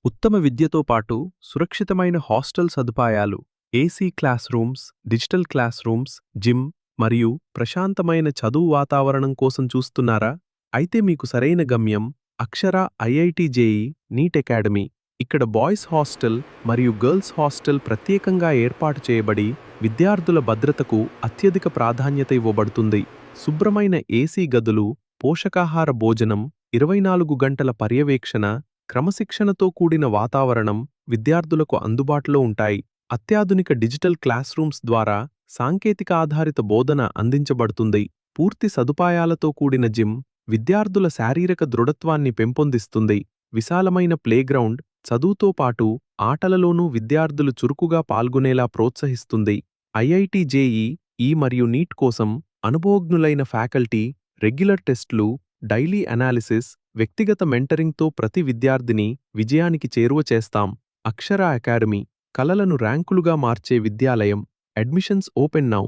ఉత్తమ విద్యతో పాటు సురక్షితమైన హాస్టల్ సదుపాయాలు, AC class rooms, digital class rooms, gym మరియు ప్రశాంతమైన చదువు వాతావరణం కోసం చూస్తున్నారా? అయితే మీకు సరైన గమ్యం అక్షర ఐఐటి జేఈ నీట్ అకాడమీ. ఇక్కడ బాయ్స్ హాస్టల్ మరియు గర్ల్స్ హాస్టల్ ప్రత్యేకంగా ఏర్పాటు చేయబడి విద్యార్థుల భద్రతకు అత్యధిక ప్రాధాన్యత ఇవ్వబడుతుంది. శుభ్రమైన ఏసీ గదులు, పోషకాహార భోజనం, 24 గంటల పర్యవేక్షణ, క్రమశిక్షణతో కూడిన వాతావరణం విద్యార్థులకు అందుబాటులో ఉంటాయి. అత్యాధునిక డిజిటల్ క్లాస్ రూమ్స్ ద్వారా సాంకేతిక ఆధారిత బోధన అందించబడుతుంది. పూర్తి సదుపాయాలతో కూడిన జిమ్ విద్యార్థుల శారీరక దృఢత్వాన్ని పెంపొందిస్తుంది. విశాలమైన ప్లేగ్రౌండ్ చదువుతో పాటు ఆటలలోనూ విద్యార్థులు చురుకుగా పాల్గొనేలా ప్రోత్సహిస్తుంది. ఐఐటి జేఈ ఈ మరియు నీట్ కోసం అనుభవజ్ఞులైన ఫ్యాకల్టీ, రెగ్యులర్ టెస్టులు, డైలీ అనాలిసిస్, వ్యక్తిగత మెంటరింగ్తో ప్రతి విద్యార్థిని విజయానికి చేరువ చేస్తాం. అక్షర అకాడమీ కలలను ర్యాంకులుగా మార్చే విద్యాలయం. Admissions open now.